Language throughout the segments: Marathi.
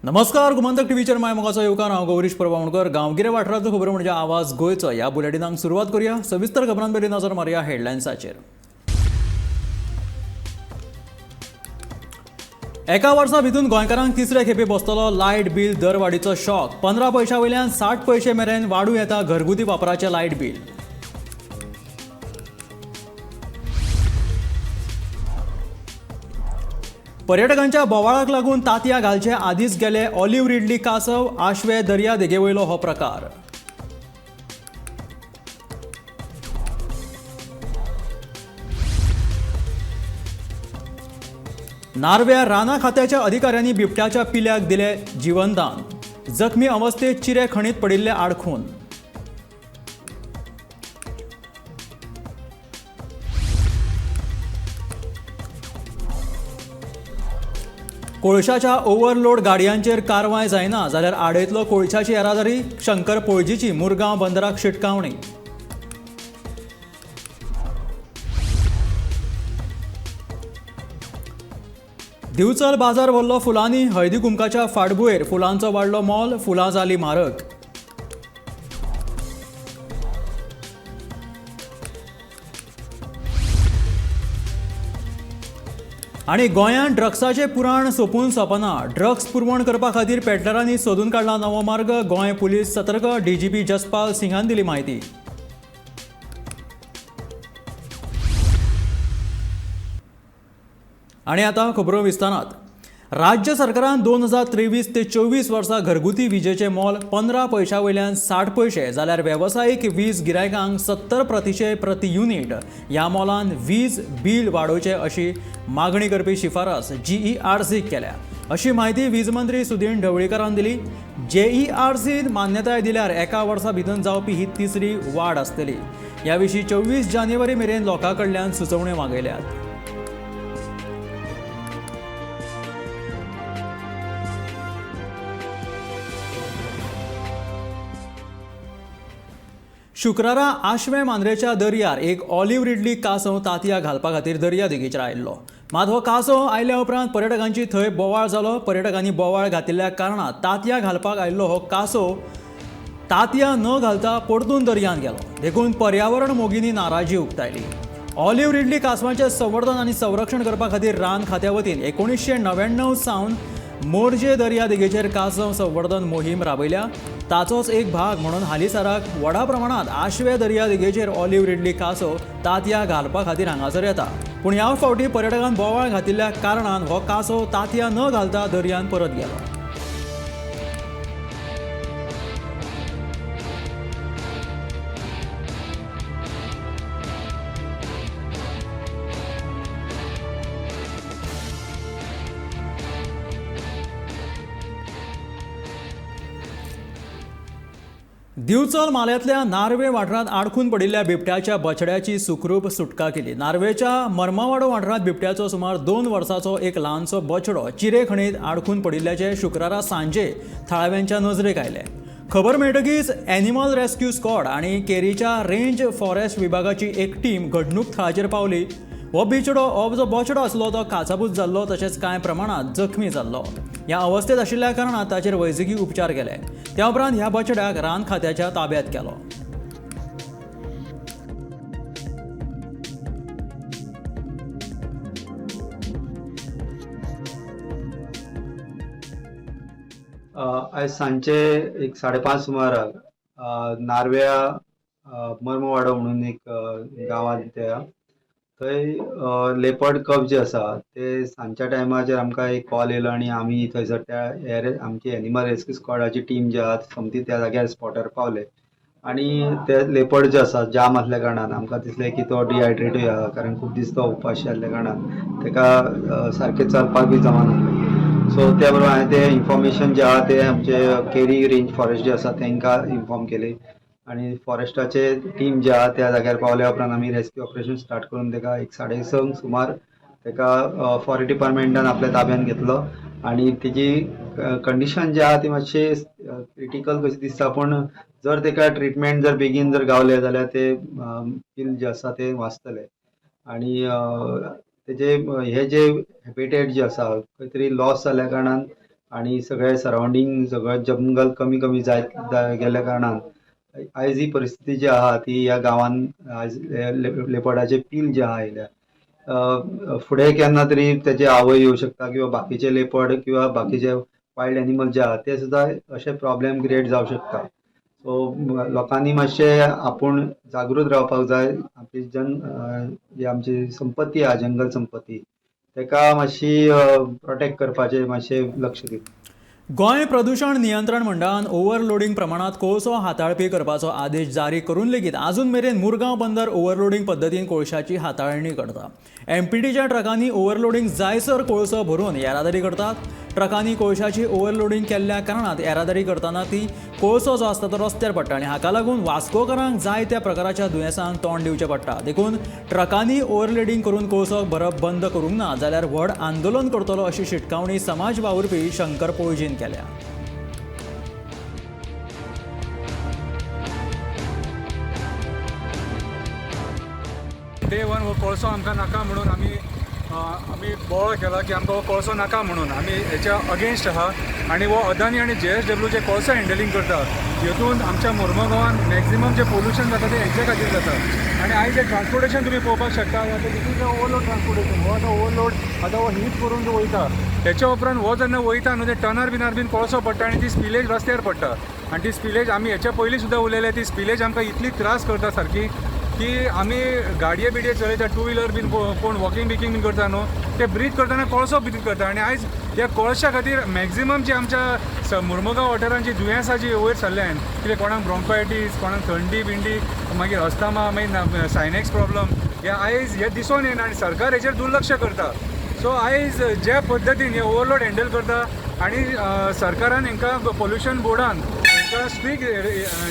नमस्कार. गोमंतक टीव्हीचेर माय मोगाचो येवकार. हांव गौरीश परबावणकर. गांवगिरे वाठारांतल्यो खबरो म्हणजे आवाज गोंयचो. ह्या बुलेटिनाक सुरवात करूया. सविस्तर खबरां पयलीं नजर मारया हेडलायन्साचेर. एका वर्सा भितून गोंयकारांक तिसरे खेपे बसतलो लायट बील दरवाडीचो शॉक. 15 पैशां वयल्यान 60 पैशे मेरेन वाडूं येता घरगुती वापराचें लायट बील. पर्यटकांच्या बोवाळाक लागून तांतयां घालचे आदींच गेले ऑलिव्ह रिडली कासव. आशवे दर्या देगेवयलो हो प्रकार. नार्व्या राना खात्याच्या अधिकाऱ्यांनी बिबट्याच्या पिल्याक दिले जीवनदान. जखमी अवस्थेत चिरे खणीत पडिल्ले आडखून. कोळशाच्या ओव्हरलोड गाडयांचेर कारवाय जायना जाल्यार आडयतलो कोळशाची येरादारी. शंकर पळजीची मुरगांव बंदराक शिटकावणी. दिवचल बाजार भरलो फुलांनी. हळदी कुंकाच्या फाटभुंयेर फुलांचो वाडलो मोल. फुलां जाली म्हारग. आनी गोंयांत ड्रग्साचें पुराण सोंपून सोंपना. ड्रग्स पुरवण करपा खातीर पेडलरांनी सोदून काडला नवो मार्ग. गोंय पुलीस सतर्क. डीजीपी जसपाल सिंगान दिली म्हायती. आनी आतां खबरो विस्तारांत. राज्य सरकारान 2023 ते 24 वर्सा घरगुती विजेचें मोल 15 पैशां वयल्यान 60 पैशे जाल्यार वेवसायीक वीज गिरायकांक 70% प्रति युनिट ह्या मोलान वीज बील वाडोवचे अशी मागणी करपी शिफारस GERCक केल्या अशी माहिती वीज मंत्री सुदीन ढवळीकरान दिली. GERCन मान्यताय दिल्यार एका वर्सा भितर जावपी ही तिसरी वाड आसतली. ह्या विशीं 24 जानेवारी मेरेन लोकां कडल्यान सुचोवण्यो मागयल्यात. शुक्रारा आशवे मांद्रेच्या दर्यार एक ऑलिव्ह रिडली कासव तांतयां घालपा खातीर दर्या देगेचेर आयिल्लो. मात हो कासव आयल्या उपरांत पर्यटकांची थंय बोवाळ जालो. पर्यटकांनी बोवाळ घातिल्ल्या कारणान तांतयां घालपाक आयिल्लो हो कासव तांतयां न घालता परतून दर्यांत गेलो. देखून पर्यावरण मोगींनी नाराजी उक्तायली. ऑलिव्ह रिडली कासवांचें संवर्धन आनी संरक्षण करपा खातीर रान खात्या वतीन 1999 सावन मोरजे दर्या देगेचेर कासव संवर्धन मोहीम राबयल्या. ताचोच एक भाग म्हणून हालींसराक व्हडा प्रमाणांत आशवे दर्या देगेचेर ऑलिव्ह रिडली कासव तांतयां घालपा खातीर हांगासर येता. पूण ह्या फावटी पर्यटकान बोवाळ घातिल्ल्या कारणान हो कासव तांतयां न घालता दर्यांत परत गेलो. दिवचल मालयांतल्या नार्वे वाठारांत आडखून पडिल्ल्या बिबट्याच्या बछड्याची सुखरूप सुटका केली. नार्वेच्या मर्मावाडो वाठारांत बिबट्याचो सुमार 2 वर्सांचो एक ल्हानसो बछडो चिरे खणीत आडखून पडिल्ल्याचे शुक्रारा सांजे थळाव्यांच्या नजरेक आयले. खबर मेळटकीच एनिमल रेस्क्यू स्क्वॉड आनी केरीच्या रेंज फॉरेस्ट विभागाची एक टीम घडणूक थळाचेर पावली. हो जो बछडो आसलो तो काचाबूज जाल्लो तशेंच कांय प्रमाणांत जखमी जाल्लो. ह्या अवस्थेत आशिल्ल्या कारणान ताचेर वैजकी उपचार केले. त्या उपरांत ह्या बछड्याक रान खात्याच्या ताब्यांत केलो. आयज सांजचे एक 5:30 सुमाराक नार्व्या मर्मवाडो म्हणून एक गांवांत थंय लेपर्ड कब जे आसा ते सांजच्या टायमाचेर आमकां एक कॉल येयलो आनी आमी थंयसर त्या आमची एनिमल रेस्क्यू स्क्वॉडाची टीम जी आहा समती त्या जाग्यार स्पॉटार पावले. आनी ते लेपर्ड जे आसा जाम आसल्या कारणान आमकां दिसलें की तो डिहायड्रेटूय आहा, कारण खूब दीस तो उपाशी आसल्या कारणान तेका सारकें चलपाक बी जमना. सो त्या बरोबर हांवें ते इन्फॉर्मेशन जे आहा ते आमचे केरी रेंज फॉरेस्ट जे आसा तांकां इन्फॉर्म केली आनी फॉरेस्टाचे टीम जे आहा त्या जाग्यार पावल्या उपरांत आमी रेस्क्यू ऑपरेशन स्टार्ट करून तेका 6:30 सुमार तेका फॉरेस्ट डिपार्टमेंटान आपल्या ताब्यात घेतलो आनी तेजी कंडिशन जी आहा ती मातशी क्रिटिकल कशी दिसता. पूण जर तेका ट्रिटमेंट जर बेगीन जर गावले जाल्यार ते किल जे आसा ते वाचतले. आणि तेजे हे जे हॅबिटेट जे आसा खंय तरी लॉस जाल्ल्या कारणान आणि सगळे सराउंडिंग सगळं जंगल कमी कमी जायत गेल्या कारणान आयज ही परिस्थिती जी आहा ती ह्या गांवान आयज लेपर्डाचे पील जे आहा आयल्या फुडें केन्ना तरी तेचे आवय येवं शकता किंवा बाकीचे लेपर्ड किंवा बाकीचे वायल्ड एनिमल जे आहा ते सुद्दां अशे प्रॉब्लेम क्रिएट जावं शकता. सो लोकांनी मातशे आपूण जागृत रावपाक जाय. आपली जी आमची संपत्ती आहा जंगल संपत्ती तेका मातशी प्रोटेक्ट करपाचें मातशें लक्ष दिवचें. गोंय प्रदूषण नियंत्रण मंडळान ओव्हरलोडिंग प्रमाणात कोळसो हाताळपी करपाचो आदेश जारी करून लेगीत अजून मेरेन मुरगांव बंदर ओव्हरलोडिंग पद्दतीन कोळशाची हाताळणी करता. एमपीटीच्या ट्रकांनी ओव्हरलोडिंग जायसर कोळसो भरून येरादारी करतात. ट्रकांनी कोळशाची ओव्हरलोडिंग केल्ल्या कारणात येरादारी करतना ती कोळसो जो आसता तो रस्त्यार पडटा आनी हाका लागून वास्कोकारांक जायत्या प्रकाराच्या दुयेंसांक तोंड दिवचें पडटा. देखून ट्रकांनी ओव्हरलोडिंग करून कोळसो भरप बंद करूंक ना जाल्यार व्हड आंदोलन करतलो अशी शिटकावणी समाज वावुरपी शंकर पळजीन केल्या. डे वन हो कोळसो आमकां नाका म्हणून आमी बोवाळ केला की आमकां हो कोळसो नाका म्हणून आमी हेच्या अगेन्स्ट आहा. आनी हो अदानी आनी JSW जे कोळसो हँडलिंग करता हितून आमच्या मुर्मगांवान मॅक्झिमम जे पोल्युशन जाता ते हेंचे खातीर जाता. आनी आयज जे ट्रान्सपोर्टेशन तुमी पळोवपाक शकता आतां दिस ओवरलोड ट्रान्सपोर्टेशन हो आतां ओवरलोड आतां हो हीट करून जो वयता तेच्या उपरांत हो जेन्ना वयता न्हू ते टनार बीन कोळसो पडटा आनी ती स्पिलेज रस्त्यार पडटा. आनी ती स्पिलेज आमी हेच्या पयलीं सुद्दां उलयले ती स्पिलेज आमकां इतली त्रास करता सारकी की आमी गाडये बिडये चलयता टू व्हिलर बीन कोण वॉकिंग बीन करता न्हू ते ब्रीथ करतना कोळसो ब्रीथ करता. आनी आयज ह्या कोळशा खातीर मॅक्झिमम जी आमच्या मुर्मुगांव वाठारांत जी दुयेंसां जी वयर सरल्यान कितें कोणाक ब्रोंकायटीस कोणाक थंडी बिंडी मागीर अस्थमा मागीर सायनेक्स प्रॉब्लम हे आयज हे दिसून येना आनी सरकार हेचेर दुर्लक्ष करता. सो आयज ज्या पद्दतीन हे ओवरलोड हँडल करता आनी सरकारान हांकां पोल्युशन बोर्डान तांकां स्ट्रिक्ट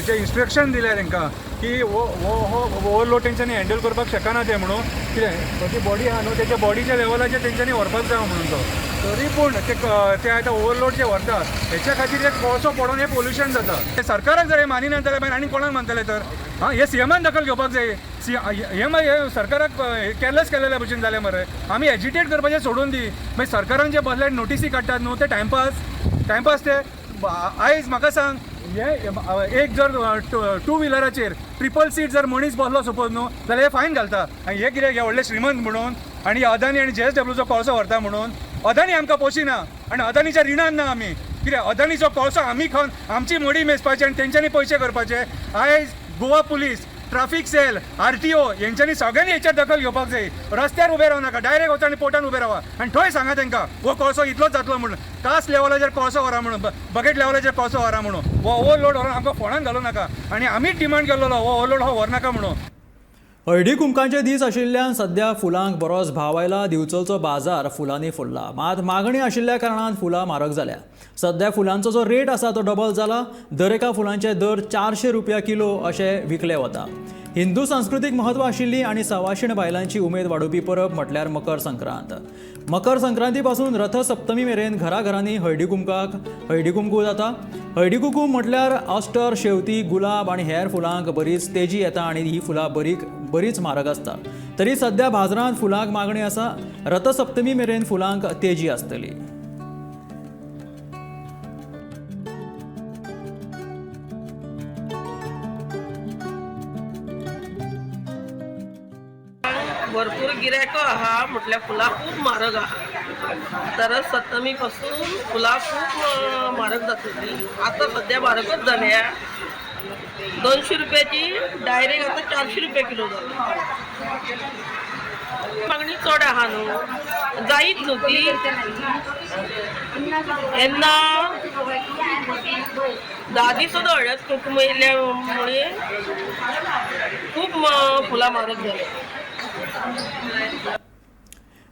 जे इन्स्ट्रक्शन दिल्या तांकां की हो ओवरलोड तेंच्यांनी हँडल करपाक शकना ते म्हणून कितें ती बॉडी आहा न्हू तेच्या बॉडीच्या लेवलाचेर तेंच्यांनी व्हरपाक जाय म्हणून तो तरी पूण ते आतां ओवरलोड जे व्हरता हेच्या खातीर एक कोळसो पडोवन हे पोल्युशन जाता. ते सरकाराक जर हे मानिना जाल्यार मागीर आनी कोणाक मानतले तर हे सीएमान दखल घेवपाक जाय. हे मागीर सरकाराक केअरलेस केलेल्या भशेन जालें मरे. आमी एजिटेट करपाचें सोडून दी मागीर सरकारान जे बसले नोटीसी काडटात न्हू ते टायमपास ते आयज म्हाका सांग हे एक जर टू व्हिलराचेर ट्रिपल सीट जर मनीस बसलो सपोज न्हू जाल्यार हे फायन घालता. आनी हे कितें हे व्हडले श्रीमंत म्हणून आनी अदानी आनी JSWचो कोळसो व्हरता म्हणून अदानी आमकां पोशिना आनी अदानीच्या रिणान ना आमी कित्याक अदानीचो कोळसो आमी खावन आमची मडी मेजपाची आनी तेंच्यांनी पयशे करपाचे. आयज Goa police traffic cell RTO हेंच्यांनी सगळ्यांनी हेचेर दखल घेवपाक जाय. रस्त्यार उबे रावं नाका डायरेक्ट वचा आनी पोर्टान उबे रावा आनी थंय सांगा तांकां हो कोळसो इतलोच जातलो म्हणून कास लेवलाचेर कोळसो व्हरा म्हणून बकेट लेवलाचेर कोळसो व्हरा म्हणून हो ओवरलोड व्हरून आमकां फोंडान घालूं नाका आनी आमीच डिमांड केल्लो हो ओवरलोड हो व्हरनाका म्हणून. हळदी कुंकाचे दीस आशिल्ल्यान सध्या फुलांक बरोच भाव आयला. दिवचलचो बाजार फुलांनी फुलला. मात मागणी आशिल्ल्या कारणान फुलां म्हारग जाल्या. सध्या फुलांचो जो रेट आसा तो डबल जाला. दर एका फुलांचे दर 400 रुपया किलो अशे विकले वता. हिंदू संस्कृतीक म्हत्व आशिल्ली आनी सवाशीण बायलांची उमेद वाडोवपी परब म्हटल्यार मकर संक्रांत. मकर संक्रांती पासून रथ सप्तमी मेरेन घराघरांनी हळदी कुंकू जाता. हळदी कुंकू म्हटल्यार अस्टर शेवती गुलाब आनी हेर फुलांक बरीच तेजी येता आनी ही फुलां बरीच म्हारग आसता. तरी सध्या बाजारांत फुलांक मागणी आसा. रथ सप्तमी मेरेन फुलांक तेजी आसतली. भरपूर गिरायक आहा म्हटल्यार फुलां खूब म्हारग आहा. तर सप्तमी पासून फुलां खूब म्हारग जातली. आतां सध्या म्हारगच जाल्या. 200 रुपयाची डायरेक्ट आतां 400 रुपया किलो जाता. मागणी चड आहा न्हू जायत न्हू ती येन्ना 10 दीस सुद्दां हळद कुंकूम येयल्या मुळे खूब फुलां म्हारग जाल्या.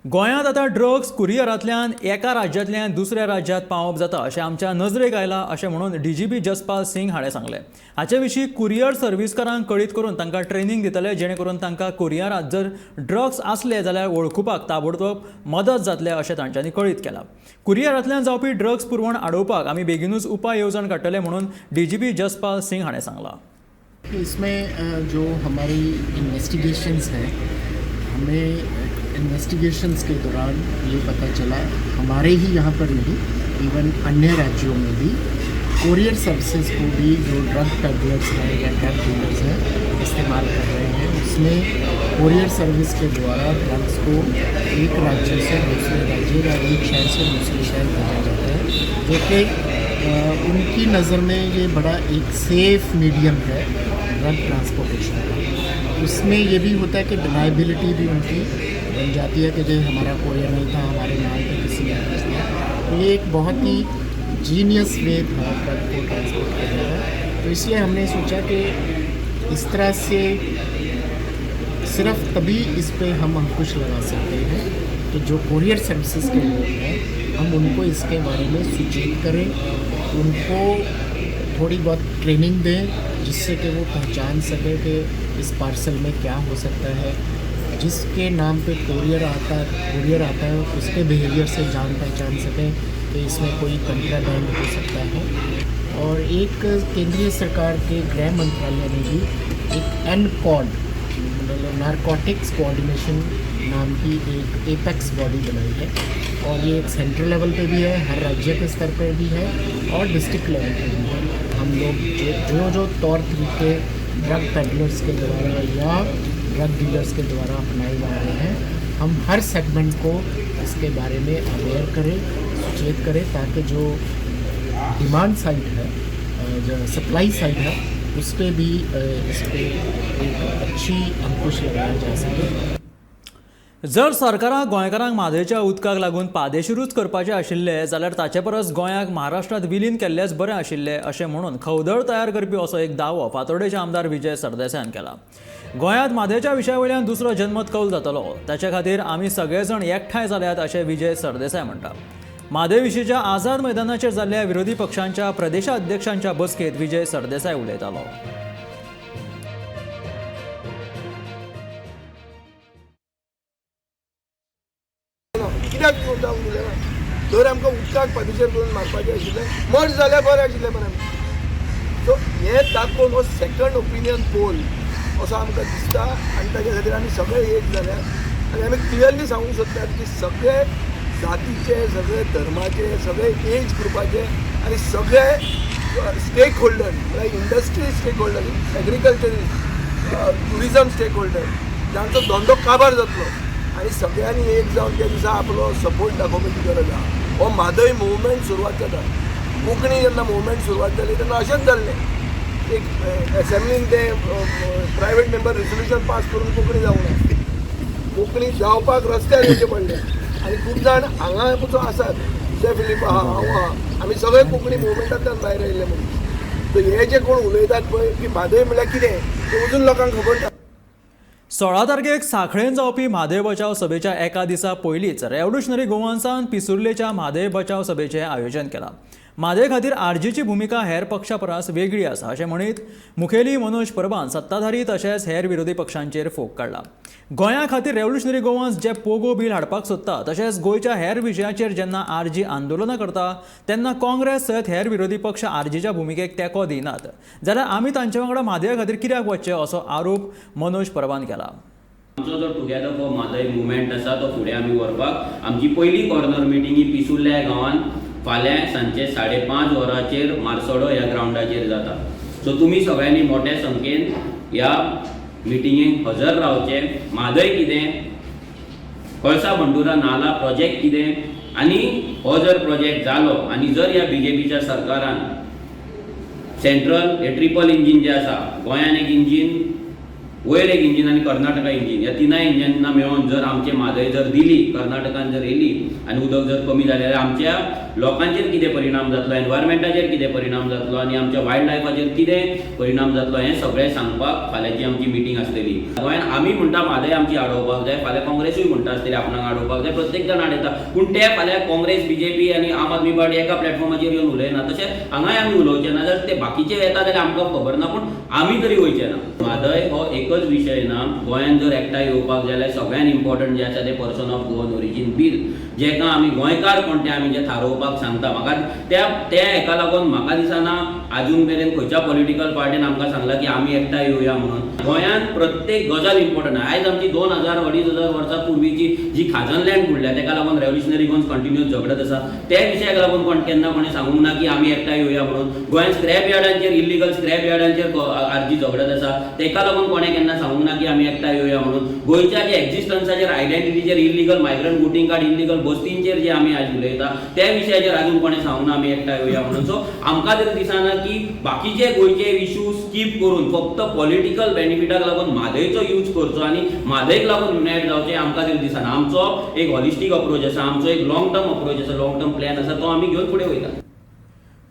गोंयांत आतां ड्रग्स कुरियरांतल्यान एका राज्यांतल्यान दुसऱ्या राज्यांत पावप जाता अशें आमच्या नजरेक आयला अशें म्हणून DGP जसपाल सिंग हाणें सांगलें. हाचे विशीं कुरियर सर्वीसकारांक कळीत करून तांकां ट्रेनिंग दितले जेणे करून तांकां कुरियरांत जर ड्रग्स आसले जाल्यार वळखुपाक ताबडतोब मदत जातले अशें तांच्यांनी कळीत केलां. कुरियरांतल्यान जावपी ड्रग्स पुरवण आडोवपाक आमी बेगीनूच उपाय येवजण काडटले म्हणून DGP जसपाल सिंग हाणें सांगलां. इसमें जो हमारी इन्वेस्टिगेशंस हैं हमें इन्वेस्टिगेशंस के दौरान ये पता चला, हमारे ही यहाँ पर नहीं इवन अन्य राज्यों में भी कोरियर सर्विसेज को भी जो ड्रग पेडलर्स हैं या ड्रग डीलर्स हैं इस्तेमाल कर रहे हैं, उसमें कोरियर सर्विस के द्वारा ड्रग्स को एक राज्य से दूसरे राज्य या एक शहर से दूसरे शहर भेजा जाता है, जो कि उनकी नज़र में ये बड़ा एक सेफ मीडियम है ड्रग ट्रांसपोर्टेशन का। उसमें ये भी होता है कि डिनाइबिलिटी भी उनकी बन जाती है कि जो हमारा कोरियर नहीं था, हमारे नाम पे किसी ने भेज दिया। तो ये एक बहुत ही जीनियस वे था ड्रग को ट्रांसपोर्ट करने का। तो इसलिए हमने सोचा कि इस तरह से सिर्फ तभी इस पे हम अंकुश लगा सकते हैं कि जो कोरियर सर्विसेज के लोग हैं हम उनको इसके बारे में सूचित करें, उनको थोड़ी बहुत ट्रेनिंग दें जिससे कि वो पहचान सकें कि इस पार्सल में क्या हो सकता है, जिसके नाम पे कोरियर आता है उसके बिहेवियर से जान पहचान सकें कि इसमें कोई कंट्राबैंड हो सकता है। और एक केंद्रीय सरकार के गृह मंत्रालय ने भी एक NCOD मतलब नारकोटिक्स कोऑर्डिनेशन नाम की एक एपेक्स बॉडी बनाई है, और ये एक सेंट्रल लेवल पे भी है, हर राज्य के स्तर पर भी है और डिस्ट्रिक्ट लेवल पे भी है। हम लोग जो तौर तरीके ड्रग पेडलर्स के द्वारा या ड्रग डीलर्स के द्वारा अपनाए जा रहे हैं, हम हर सेगमेंट को इसके बारे में अवेयर करें, सचेत करें, ताकि जो डिमांड साइड है, जो सप्लाई साइड है, उस पर भी इस पर एक अच्छी अंकुश लगाया जा सके। जर सरकाराक गोंयकारांक म्हादयच्या उदकाक लागून पादेशिरूच करपाचें आशिल्लें जाल्यार ताचे परस गोंयाक महाराष्ट्रांत विलीन केल्लेंच बरें आशिल्लें अशें म्हणून खवदळ तयार करपी असो एक दावो फातोर्डेचे आमदार विजय सरदेसायान केला। गोंयांत म्हादयच्या विशया वयल्यान दुसरो जनमत कौल जातलो, ताचे खातीर आमी सगळे जाण एकठांय जाल्यात अशें विजय सरदेसाय म्हणटा। म्हादय विशींच्या आझाद मैदानाचेर जाल्ल्या विरोधी पक्षांच्या प्रदेशाध्यक्षांच्या बसकेंत विजय सरदेसाय उलयतालो। कित्याक जावंक दिलें ना? जर आमकां उदकाक पादेशेर करून मारपाचें आशिल्लें, मर जाल्यार बरें आशिल्लें मरे आमी। सो हें दाखोवन हो सेकंड ओपिनियन पोल असो आमकां दिसता, आनी ताचे खातीर आमी सगळे एक जाल्यात आनी आमी क्लियरली सांगूंक सोदतात की सगळे जातीचे, सगळे धर्माचे, सगळे एज ग्रुपाचे आनी सगळे स्टेक होल्डर म्हळ्यार industry stakeholder, agriculturist, tourism stakeholder जांचो धंदो काबार जातलो आनी सगळ्यांनी एक जावन त्या दिसा आपलो सपोर्ट दाखोवपाची गरज आहा। हो म्हादय मुवमेंट सुरवात जाता, कोंकणी जेन्ना मुवमेंट सुरवात जाली तेन्ना अशेंच जाल्लें, एक एसेंब्लीन ते प्रायवेट मेंबर रेजोल्युशन पास करून कोंकणी जावंक ना, कोंकणी जावपाक रस्त्यार येवचें पडलें आनी खूब जाण हांगा पसून आसात, जे फिलीप आहा, हांव आहा, आमी सगळे कोंकणी मुवमेंटांतल्यान भायर आयिल्ले म्हणून। सो हे जे कोण उलयतात पळय की म्हादय म्हळ्यार कितें तें अजून लोकांक खबर ना। 16 तारखेक सांखळेन जावपी म्हादय बचाव सभेच्या एका दिसा पयलींच रेव्होल्युशनरी गोवांसान पिसुर्लेच्या म्हादय बचाव सभेचें आयोजन केलां। म्हादय खातीर आरजीची भुमिका हेर पक्षा परस वेगळी आसा अशें म्हणीत मुखेली मनोज परबान सत्ताधारी तशेंच हेर विरोधी पक्षांचेर फोग काडला। गोंया खातीर रेव्होल्युशनरी गोवान्स जे पोगो बील हाडपाक सोदता तशेंच गोंयच्या हेर विशयांचेर जेन्ना आरजी आंदोलनां करता तेन्ना काँग्रेस सयत हेर विरोधी पक्ष आरजीच्या भुमिकेक तेंको दिनात, जाल्यार आमी तांचे वांगडा म्हादया खातीर कित्याक वचचें असो आरोप मनोज परबान केला। आमचो जो टुगेदर फॉर म्हादय मुवमेंट आसा तो फुडें आमी व्हरपाक आमची पयली कॉर्नर मिटींग ही पिसुर्ल्या गांवांत फाल्यां सांजचे 5:30 वरांचेर मार्सोडो ह्या ग्रावंडाचेर जाता। सो तुमी सगळ्यांनी मोठ्या संख्येन ह्या मिटिंगेक हजर रावचें। म्हादय कितें, कळसा बंडुरा नाला प्रोजेक्ट कितें, आनी हो जर प्रोजेक्ट जालो आनी जर ह्या बीजेपीच्या सरकारान सेंट्रल हे ट्रिपल इंजीन जे आसा, गोंयान एक इंजीन, वयर एक इंजीन आनी कर्नाटका इंजीन, ह्या तिनाय इंजिनां मेळोन जर आमचे म्हादय जर दिली, कर्नाटकान जर येयली आनी उदक जर कमी जालें जाल्यार आमच्या लोकांचेर कितें परिणाम जातलो, एनवायरमेंटाचेर कितें परिणाम जातलो आनी आमच्या वायल्ड लायफाचेर कितें परिणाम जातलो हें सगळें सांगपाक फाल्यांची आमची मिटींग आसलेली। गोंयान आमी म्हणटा म्हादय आमची आडोवपाक जाय, फाल्यां काँग्रेसूय म्हणटा आसतली आपणाक आडोवपाक जाय, प्रत्येक जाण आडयता, पूण ते फाल्यां काँग्रेस, बीजेपी आनी आम आदमी पार्टी एका प्लॅटफॉर्माचेर येवन उलयना, तशें हांगाय आमी उलोवचें ना। जर ते बाकीचे येता जाल्यार आमकां खबर ना, पूण आमी तरी वयचे ना। म्हादय हो एकच विशय ना, गोंयान जर एकठांय येवपाक जाल्यार सगळ्यान इम्पॉर्टंट जे आसा ते person of Goan origin bill, जेका आमी गोंयकार कोण ते आमी जे थारोवपाक सांगता। म्हाका त्या हेका लागून म्हाका दिसना आजून मेरेन खंयच्या पॉलिटिकल पार्टीन आमकां सांगला की आमी एकठांय येवया म्हणून. गोंयांत प्रत्येक गजाल इम्पॉर्टंट आहा. आयज आमची 2000-2500 वर्सां पूर्वीची जी खाजन लँड बुडल्या ताका लागून रेव्होल्युशनरी गोन्स कंटिन्यूअस झगडत आसा. त्या विशयाक लागून केन्ना कोणें सांगूंक ना की आमी एकठांय येवया म्हणून. गोंयांत स्क्रॅप यार्डांचेर इल्लीगल स्क्रॅप यार्डांचेर आरजी झगडत आसा ताका लागून कोणें केन्ना सांगूंक ना की आमी एकठांय येवया म्हणून. गोंयच्या जे एक्झिस्टन्साचेर आयडेंटिटीचेर illegal migrant voting card illegal बस्तींचेर जे आमी आज उलयता त्या विशयाचेर आजून कोणें सांगूंक ना आमी एकठांय येवया म्हणून. सो आमकां तरी दिसना की बाकीचे गोंयचे इश्यू स्कीप करून फक्त पॉलिटिकल बेनिफिटाक लागून म्हादयचो यूज करचो आनी म्हादयक लागून युनायट जावचें आमकां तरी दिसना. आमचो एक हॉलिस्टीक अप्रोच आसा, आमचो एक लॉंग टर्म अप्रोच आसा, लॉंग टर्म प्लॅन आसा, तो आमी घेवन फुडें वयता.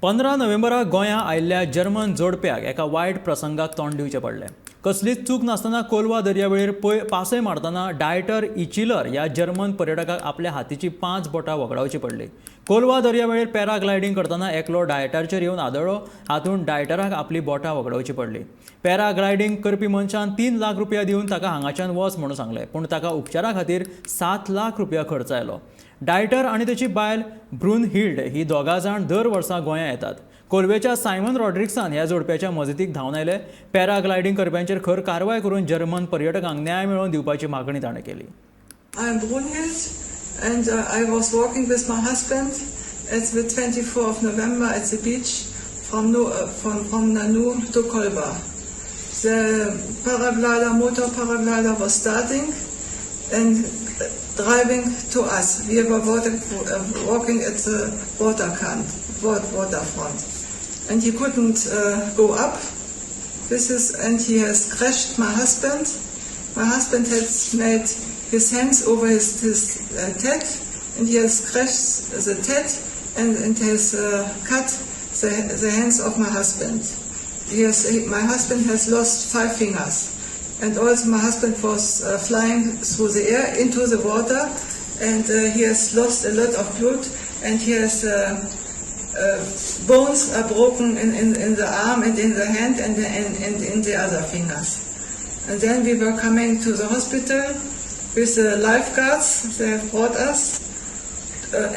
15 नोव्हेंबराक गोंयांत आयिल्ल्या जर्मन जोडप्याक एका वायट प्रसंगाक तोंड दिवचें पडलें. कसलीच चूक नासतना कोलवा दर्यावेळेर पासय मारतना डायटर इचिलर ह्या जर्मन पर्यटकाक आपल्या हातीची 5 बोटां वगडावची पडली. कोलवा दर्यावेळेर पॅराग्लायडींग करतना एकलो डायटाचेर येवन आदळ्ळो. हातूंत डायटराक आपली बोटां वगडावची पडली. पॅराग्लायडींग करपी मनशान 3 लाख रुपया दिवन ताका हांगाच्यान वच म्हणून सांगलें, पूण ताका उपचारा खातीर 7 लाख रुपया खर्च आयलो. डायटर आनी ताची बायल ब्रुनहिल्ड ही दोगां जाण दर वर्सा गोंयांत येतात. कोलवेच्या सायमन रॉड्रिक्सान ह्या जोडप्याच्या मजतीक धांवन आयले. पॅराग्लायडींग करप्यांचेर खर कारवाय करून जर्मन पर्यटकांक न्याय मेळोवन दिवपाची मागणी ताणें केली. I'm Brunhild and I was walking with my husband at the 24th of November at the beach from Nanu to Kolba. The motor paraglider was starting and driving to us. We were walking at the waterfront. And he couldn't go up. And he has crashed my husband. My husband has made his hands over his head, and he has crashed the head and has cut the hands of my husband. My husband has lost 5 fingers, and also my husband was flying through the air into the water, and he has lost a lot of blood, and he has bones are broken in the arm and in the hand and in the other fingers. And then we were coming to the hospital with the lifeguards. They have brought us,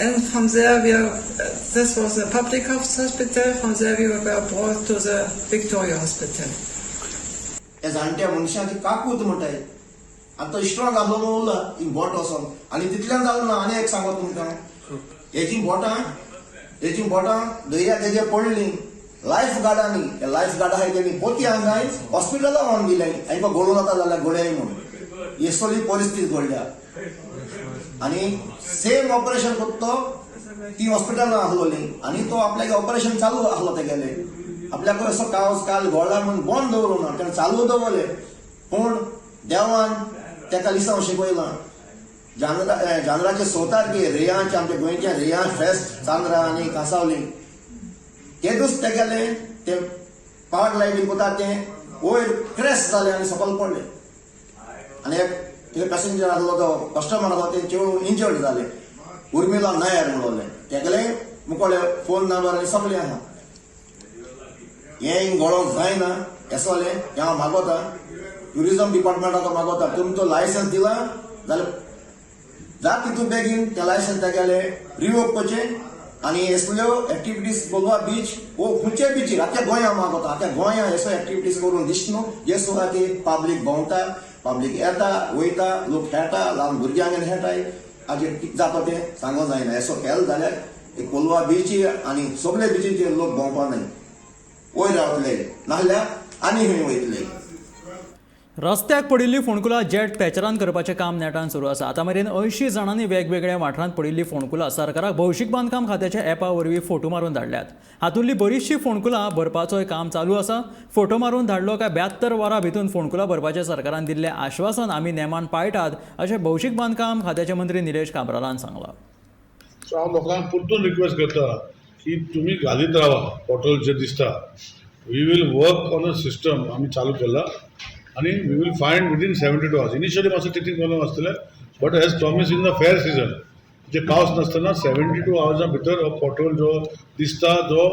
and from there this was a public hospital. From there we were brought to the Victoria Hospital. त्या जाणट्या मनशाची काकूत म्हणटाय आतां स्ट्रॉंग आसलो म्हणून उरला ही बोट वचोन आनी तितल्यान जालें ना. आनी एक सांगत तुमकां हेजी बोटां दर्या तेजेर पडलीं. लायफ गार्डां आहाय तेणी पोती हांगाय हॉस्पिटलां व्हरून दिल्याय. हांकां घोळून वता जाल्यार घोळ्याय म्हणून ही सगळी परिस्थिती घडल्या. आनी सेम ऑपरेशन करता ती हॉस्पिटलांत आसलोली आनी तो आपल्याक ऑपरेशन चालू आसलो तेगेलें. आपल्याक असो काल घोळ्ळा म्हणून बंद दवरूं ना, ताणें चालू दवरलें. पूण देवान तेका लिसांव शिकयलां. जानराचे 6 तारखेर रेयांचे आमच्या गोंयच्या रेयां फेस्त चांद्रा आनी कांसावली तेदूच तेगेलें तें पॅराग्लायडींग करता तें वयर क्रॅश जालें आनी सकयल पडलें. आनी एक पॅसेंजर आसलो तो कस्टमर आसलो ते चेडूं इंजर्ड जालें. उर्मिला नायर म्हणून तेगेलें मुकोले फोन नंबर आनी सगळें आहा. हें घडोवंक जायना येसोलें हें हांव मागोता ट्युरिजम डिपार्टमेंटाक मागोता. तुमचो लायसन्स दिला जाल्यार जात तितून बेगीन तें लायसन्स तेगेलें रिवोक करचें आनी असल्यो एक्टिविटीज कोलवा बीच वो खंयचे बीचीर आख्या गोंया मागोता. आख्या गोंया असो एक्टिविटीज करून दिसना जे सुवातेर पब्लीक भोंवता, पब्लीक येता वयता, लोक खेळटा, ल्हान भुरग्यांक खेळटाय. हाजेर कितें जाता तें सांगूंक जायना. असो केलो जाल्यार कोलवा बीचीर आनी सगळे बीचीचेर लोक भोंवपा न्हय, वयर रावतले नाजाल्यार आनी खंय वयतले. रस्त्याक पडिल्लीं फोंडकुलां जेट पॅचरान करपाचें काम नेटान सुरू आसा. आतां मेरेन 80 जाणांनी वेगवेगळ्या वाठारांत पडिल्लीं फोंडकुलां सरकाराक भौशीक बांदकाम खात्याच्या ऍपा वरवीं फोटो मारून धाडल्यात. हातूंतलीं बरीचशीं फोंडकुलां भरपाचोय काम चालू आसा. फोटो मारून धाडलो काय 72 वरां भितर फोंडकुलां भरपाचें सरकारान दिल्लें आश्वासन आमी नेमान पाळटात अशें भौशीक बांदकाम खात्याचे मंत्री निलेश काब्रालान सांगलां. सो हांव लोकांक परतून रिक्वेस्ट करता की तुमी घालीत रावा पोर्टल जे दिसता. We will work on a system आमी चालू केला आनी we will find within 72 hours. Initially मातसो टिचींग प्रॉब्लम आसतले but as promise in the fair season जे पावस नासतना 72 hours भितर हो पोर्टल जो दिसता जो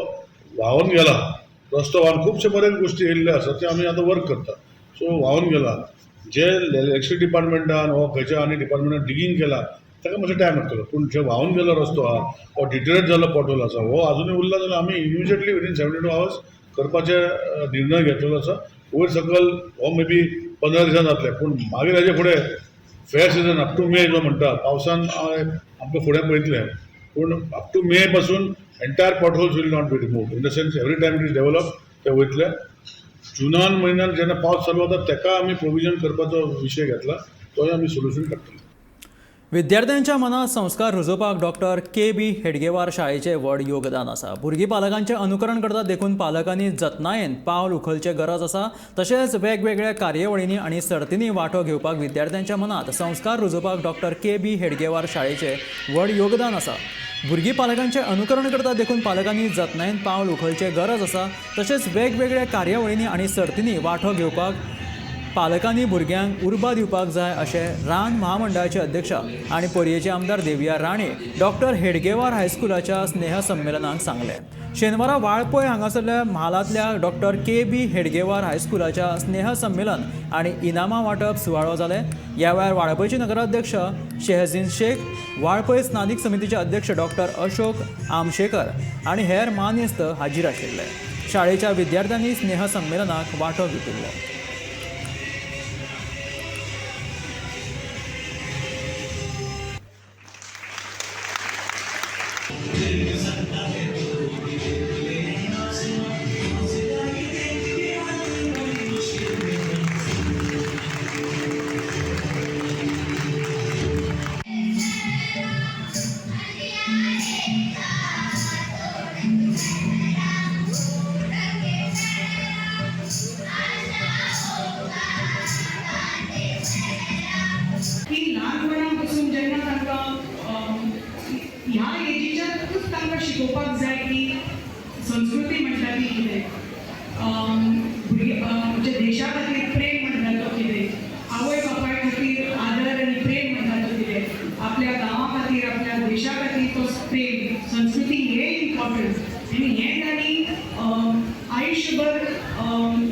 व्हांवून गेला रस्तो व्हांवन खुबशे बरे गोश्टी येयल्ले आसा ते आमी आतां वर्क करता. सो व्हांवून गेला जे इलेक्ट्रिसिटी डिपार्टमेंटान वो खंयच्या आनी डिपार्टमेंटान डिगींग केला ताका मातसो टायम लागतलो. पूण जे व्हांवून गेलो रस्तो आहा वो डिटेरेट जाल्लो पोर्टल आसा वो आजुनूय उरला जाल्यार आमी इमिजिएटली विदीन 72 hours करपाचे निर्णय घेतलेलो आसा. वयर सकल हो मे बी 15 दिसान जातले, पूण मागीर हेजे फुडें फेअर सिजन अप टू मे जो म्हणटा पावसान आमकां फुडें पळयतलें, पूण अप टू मे पासून entire potholes will not be removed. In the sense every time it is develop ते वयतले. जुनान म्हयन्यान जेन्ना पावस चालू जाता तेका आमी प्रोविजन करपाचो विशय घेतला, तोय आमी सोल्युशन काडटले. विद्यार्थ्यांच्या मनात संस्कार रुजोवपाक डॉक्टर के.बी. हेडगेवार शाळेचे व्हड योगदान आसा. भुरगीं पालकांचें अनुकरण करतात देखून पालकांनी जतनायेन पावल उखलचें गरज आसा. तशेंच वेगवेगळ्या कार्यावळींनी आनी सर्तींनी वांटो घेवपाक विद्यार्थ्यांच्या मनात संस्कार रुजोवपाक डॉक्टर के.बी. हेडगेवार शाळेचें व्हड योगदान आसा. भुरगीं पालकांचें अनुकरण करतात देखून पालकांनी जतनायेन पावल उखलचें गरज आसा. तशेंच वेगवेगळ्या कार्यावळींनी आनी सर्तींनी वांटो घेवपाक पालकांनी भुरग्यांक उर्बा दिवपाक जाय अशें रान महामंडळाचे अध्यक्ष आनी पर्येचे आमदार देविया राणे डॉक्टर हेडगेवार हायस्कुलाच्या स्नेह संमेलनाक सांगले. शेनवारा वाळपय हांगासरल्या म्हालांतल्या डॉक्टर के.बी. हेडगेवार हायस्कुलाच्या स्नेह संमेलन आनी इनामां वांटप सुवाळो जाले. ह्या वेळार वाळपयचे नगराध्यक्ष शेहजीन शेख, वाळपय स्नानीक समितीचे अध्यक्ष डॉक्टर अशोक आमशेकर आनी हेर मानेस्त हाजीर आशिल्ले. शाळेच्या विद्यार्थ्यांनी स्नेह संमेलनाक वांटो घेतिल्लो. की ल्हानपणापासून जेन्ना तांकां ह्या एजीच्याकूच तांकां शिकोवपाक जाय की संस्कृती म्हणटा ती कितें, म्हणजे देशा खातीर प्रेम म्हणटा तो कितें, आवय बापाय खातीर आदर आनी प्रेम म्हणटा तो कितें, आपल्या गांवा खातीर आपल्या देशा खातीर तो प्रेम संस्कृती हे इम्पॉर्टंट आनी हें तांणी आयुश्यभर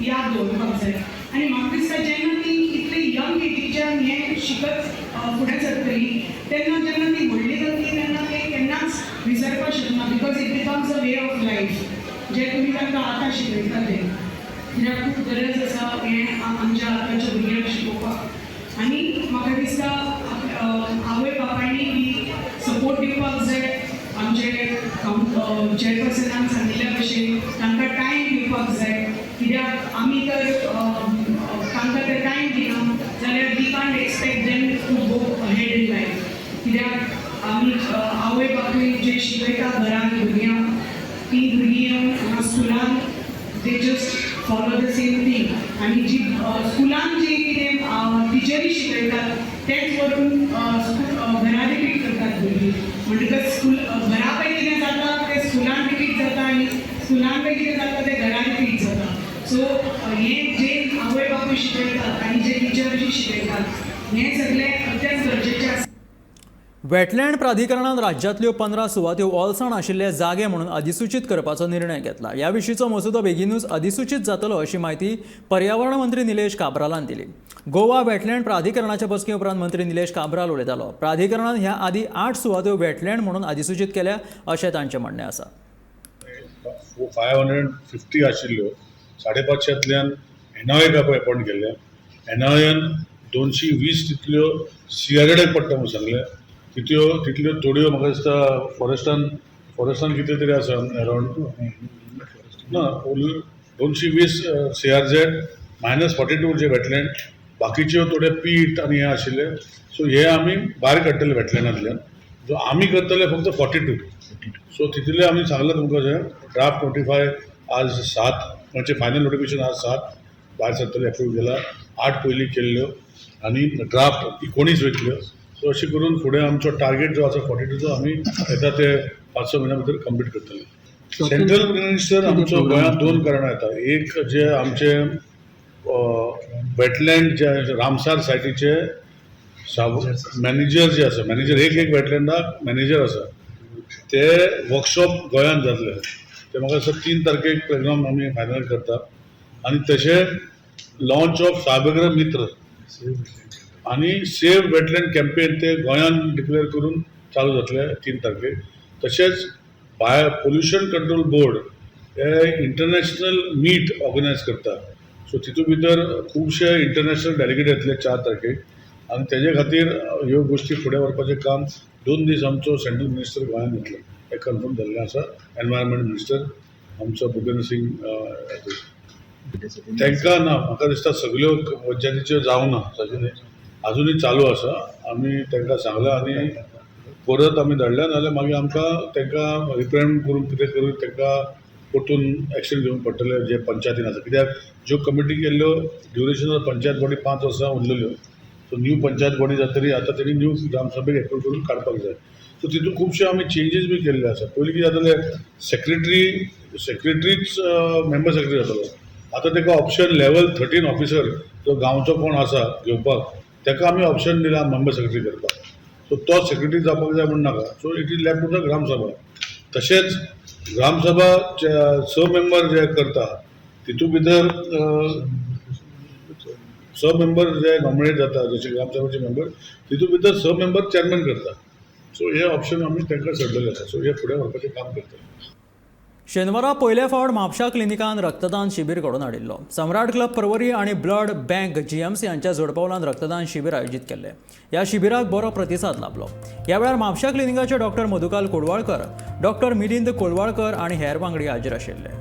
याद दवरपाक जाय. आनी म्हाका दिसता जेन्ना ती इतले यंग एजीच्यान हें शिकत फुडें सरतली तेन्ना जेन्ना ती व्हडली जातली तेन्ना ते केन्नाच विसरपाक शकना, because it becomes a way of life जे तुमी तांकां आतां शिकयता ते. कित्याक खूब गरज आसा हें आमच्या आतांच्या भुरग्यांक शिकोवपाक. आनी म्हाका दिसता आवय बापायनी बी सपोर्ट दिवपाक जाय. आमचे चेअरपर्सनान सांगिल्ल्या भशेन तांकां टायम दिवपाक जाय. कित्याक आमी तर तांकां ते टायम दिना जाल्यार we can't expect them to go ahead in life. कित्याक आमी आवय बापूय जे शिकयता घरान भुरग्यांक ती भुरगीं येवन स्कुलान they just follow the same thing. आनी जी स्कुलान जी कितें टिचरी शिकयतात तेच व्हरून घरा रिपीट करतात भुरगीं. म्हणटकच घरा पळय कितें जाता तें स्कुलान रिपीट जाता आनी स्कुलान पळय कितें जाता तें घरा रिपीट जाता. सो हें जे आवय बापूय शिकयतात आनी जे टिचर जी शिकयतात हें सगळें अत्यंत गरजेचें आसा. वेटलँड प्राधिकरणान राज्यांतल्यो 15 सुवात्यो ओलसाण आशिल्ले जागे म्हणून अधिसूचीत करपाचो निर्णय घेतला. ह्या विशींचो मसुदो बेगीनूच अधिसूचीत जातलो अशी माहिती पर्यावरण मंत्री निलेश काब्रालान दिली. गोवा वेटलँड प्राधिकरणाच्या बसके उपरांत मंत्री निलेश काब्राल उलयतालो. प्राधिकरणान ह्या आदी 8 सुवात्यो वेटलँड म्हणून अधिसूचीत केल्या अशें तांचें म्हणणें आसा. 550 आशिल्ल्यो 550तल्यान एनआयएक अपॉयंट केल्ले. एनआयएन 220 तितल्यो CRZ पडटा म्हणून सांगले. तितल्यो थोड्यो म्हाका दिसता फॉरेस्टान कितें तरी आसा अरावंड ना 220 CRZ -42 जे वेटलँड, बाकीच्यो थोडे पीट आनी हे आशिल्ले. सो हे आमी भायर काडटले वेटलँडांतल्यान. जो आमी करतले फक्त 42. सो तितले आमी सांगले तुमकां जे ड्राफ्ट नोटिफाय आज 7 म्हणजे फायनल नोटिफिकेशन आज 7 भायर सरतले एप्रूव केला. 8 पयलीं केल्ल्यो आनी ड्राफ्ट 19 वयतल्यो. सो अशें करून फुडें आमचो टार्गेट जो आसा 42चो आमी येता ते 5-6 म्हयन्या भितर कंप्लीट करतले. सेंट्रल मिनिस्टर आमचो गोंयांत 2 कारणां येता. एक जे आमचे वेटलँड जे रामसार सायटीचे मॅनेजर जे आसा, मॅनेजर एक वेटलँडाक मॅनेजर आसा, ते वर्कशॉप गोंयांत जातले. ते म्हाका दिसता 3 तारखेक प्रोग्राम आमी फायनल करता. आनी तशें लॉन्च ऑफ साबेग्र मित्र आनी सेव वेटलँड कॅम्पेन ते गोंयांत डिक्लेअर करून चालू जातले 3 तारखेक. तशेंच पोल्युशन कंट्रोल बोर्ड हे इंटरनॅशनल मीट ऑर्गनायज करता. सो तितून भितर खुबशे इंटरनॅशनल डेलिगेट येतले 4 तारखेक आनी तेजे खातीर ह्यो गोश्टी फुडें व्हरपाचें काम 2 दीस आमचो सेंट्रल मिनिस्टर गोंयांत येतलो हें कन्फर्म जाल्लें आसा. एनवायरमेंट मिनिस्टर आमचो भुपेंद्र सिंग तांकां ना म्हाका दिसता सगळ्यो पंचायतीच्यो जावना अजुनूय चालू आसा. आमी तांकां सांगलां आनी परत आमी धाडल्या नाजाल्यार मागीर आमकां तांकां रिप्रेझेंट करून कितें करून तांकां परतून एक्शन घेवंक पडटलें जे पंचायतीन आसा. कित्याक ज्यो कमिटी केल्ल्यो ड्युरेशन ऑफ पंचायत बॉडी 5 वर्सां उरलेल्यो. सो न्यू पंचायत बॉडी जातरी आतां तेणी न्यू ग्रामसभेक एप्रूव करून काडपाक जाय. सो तितून खुबशे आमी चेंजीस बी केल्ले आसा. पयलीं कितें जातालें सेक्रेटरीच मेंबर सेक्रेटरी जातालो. आतां ताका ऑप्शन लेवल 13 ऑफिसर जो गांवचो कोण आसा घेवपाक ताका आमी ऑप्शन दिला मेंबर सेक्रेटरी करपाक. सो तो सेक्रेटरी जावपाक जाय म्हण नाका. So it is left to the Gram Sabha. तशेंच ग्रामसभा 6 मेंबर जे करता तितून भितर 6 मेंबर जे नॉमिनेट जाता जशे ग्रामसभेचे मेंबर तितून भितर 6 मेंबर चेअरमॅन करता. सो हे ऑप्शन आमी तांकां सोडलेले आसा. सो हे फुडें व्हरपाचें काम करता. शेनवारा पयले फावट म्हापशा क्लिनिकान रक्तदान शिबीर घडोवन हाडिल्लो. सम्राट क्लब पर्वरी आणि ब्लड बँक GMC हांच्या जोडपावलान रक्तदान शिबीर आयोजीत केल्ले. ह्या शिबिराक बरो प्रतिसाद लाभलो. ह्या वेळार म्हापशा क्लिनिकाचे डॉक्टर मधुकाल कोडवाळकर, डॉक्टर मिलिंद कोलवाळकर आणि हेर वांगडी हाजीर आशिल्ले.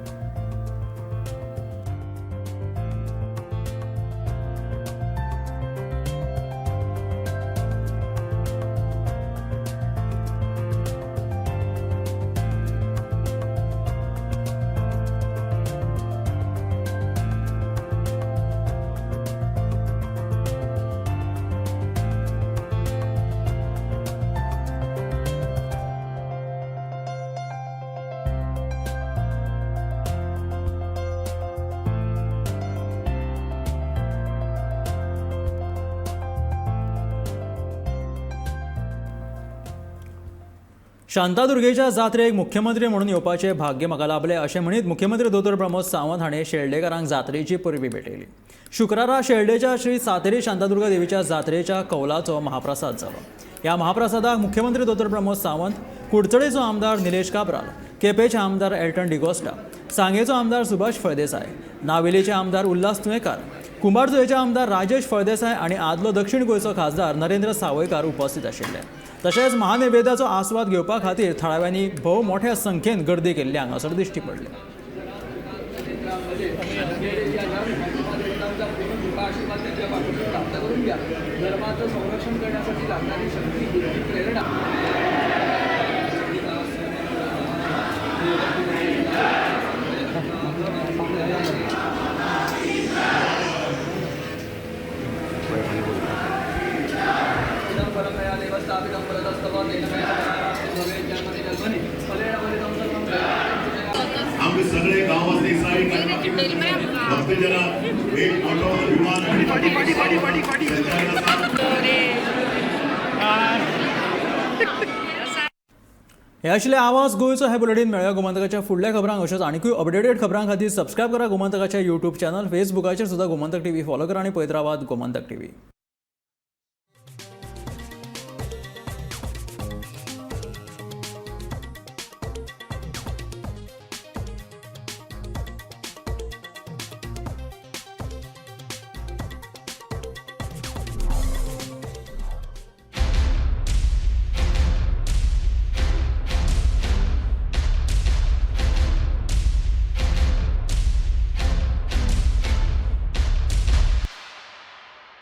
शांतादुर्गेच्या जात्रेक मुख्यमंत्री म्हणून येवपाचे भाग्य म्हाका लाभले अशें म्हणीत मुख्यमंत्री दोतोर प्रमोद सावंत हाणें शेळडेकारांक जात्रेची परबी भेटयली. शुक्रारा शेळडेच्या श्री सातेरी शांतादुर्गा देवीच्या जात्रेच्या कौलाचो महाप्रसाद जालो. ह्या महाप्रसादाक मुख्यमंत्री दोतोर प्रमोद सावंत, कुडचडेचो आमदार निलेश काब्राल, केपेचे आमदार एल्टन डिगोस्टा, सांगेचो आमदार सुभाष फळदेसाय, नावेलीचे आमदार उल्हास तुयेकार, कुंभारजुंवेचे आमदार राजेश फळदेसाय आणि आदलो दक्षिण गोंयचो खासदार नरेंद्र सावयकार उपस्थित आशिल्ले. तशेंच महानैवेद्याचो आस्वाद घेवपा खातीर थळाव्यांनी भोव मोठ्या संख्येन गर्दी केल्ली हांगासर दिश्टी पडली. आमचे सगळे गावातले साईड फक्त जरा एक ऑटो विमान हे आशिल्ले आवाज गोंयचो हे बुलेटीन. मेळ्या गोमंतकाच्या फुडल्या खबरांक अशेंच आनीकूय अपडेटेड खबरां खातीर सबस्क्रायब करा गोमंतकाच्या YouTube चॅनल. फेसबुकाचेर सुद्धा गोमंतक TV फॉलो करा आणि पळयत रावात गोमंतक TV.